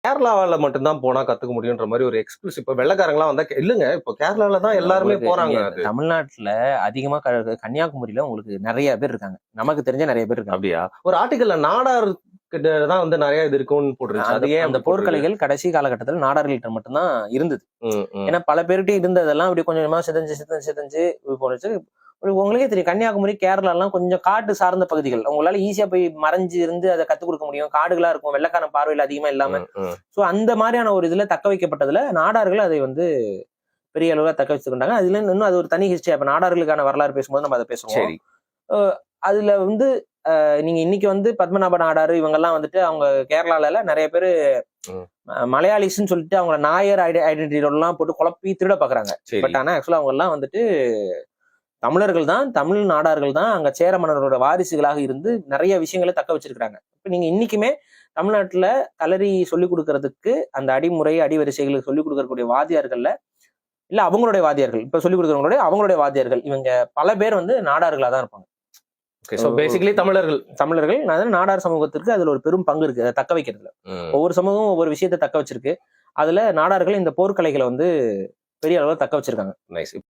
கேரளாவில மட்டும்தான் போனா கத்துக்க முடியுன்ற மாதிரி ஒரு எக்ஸ்பிரஸ். இப்ப வெள்ளக்காரங்களாம் வந்தா இல்லங்க, இப்போ கேரளால தான் எல்லாருமே போறாங்க. தமிழ்நாட்டுல அதிகமா கன்னியாகுமரியில உங்களுக்கு நிறைய பேர் இருக்காங்க, நமக்கு தெரிஞ்ச நிறைய பேர் இருக்காங்க. அப்படியா? ஒரு ஆர்டிகல்ல நாடார் தான் வந்து நிறைய இது இருக்கும்னு போட்டுருச்சு. அந்த போர்க்கலைகள் கடைசி காலகட்டத்தில் நாடார்கள்ட்ட மட்டும்தான் இருந்தது. ஏன்னா பல பேர்கிட்ட இருந்ததெல்லாம் அப்படி கொஞ்சமா சிதஞ்சு போனுச்சு. உங்களுக்கே தெரியும், கன்னியாகுமரி கேரளா எல்லாம் கொஞ்சம் காட்டு சார்ந்த பகுதிகள். உங்களால ஈஸியா போய் மறைஞ்சு இருந்து அதை கத்துக் கொடுக்க முடியும். காடுகளா இருக்கும், வெள்ளக்காரன் பார்வையில் அதிகமா இல்லாம. சோ அந்த மாதிரியான ஒரு இதுல தக்க வைக்கப்பட்டதுல நாடார்கள் அதை வந்து பெரிய அளவுல தக்க வச்சுக்கிட்டாங்க. அதுல இன்னும் அது ஒரு தனி ஹிஸ்டரி. அப்ப நாடார்களுக்கான வரலாறு பேசும்போது நம்ம அதை பேசுவோம். அதுல வந்து நீங்க இன்னைக்கு வந்து பத்மநாப நாடாரு இவங்கெல்லாம் வந்துட்டு அவங்க கேரளால நிறைய பேரு மலையாளிஸ்ன்னு சொல்லிட்டு அவங்க நாயர் ஐடென்டிட்டியோடலாம் போட்டு குழப்பி திருட பாக்குறாங்க. பட் ஆனா ஆக்சுவலா அவங்க எல்லாம் வந்துட்டு தமிழர்கள் தான், தமிழ் நாடார்கள் தான். அங்க சேர மன்னரோட வாரிசுகளாக இருந்து நிறைய விஷயங்களை தக்க வச்சிருக்காங்க. இப்ப நீங்க இன்னைக்குமே தமிழ்நாட்டுல களரி சொல்லிக் கொடுக்கறதுக்கு அந்த அடிமுறை அடிவரிசைகளுக்கு சொல்லிக் கொடுக்கக்கூடிய வாத்தியார்கள்ல இல்ல அவங்களுடைய வாத்தியார்கள், இப்ப சொல்லிக் கொடுக்குறவங்களுடைய அவங்களுடைய வாத்தியார்கள் இவங்க பல பேர் வந்து நாடார்களா தான் இருப்பாங்க. தமிழர்கள் நாடார் சமூகத்திற்கு அதுல ஒரு பெரும் பங்கு இருக்கு, அதை தக்க வைக்கிறதுல. ஒவ்வொரு சமூகமும் ஒவ்வொரு விஷயத்தை தக்க வச்சிருக்கு. அதுல நாடார்கள் இந்த போர்க்கலைகளை வந்து பெரிய அளவுல தக்க வச்சிருக்காங்க.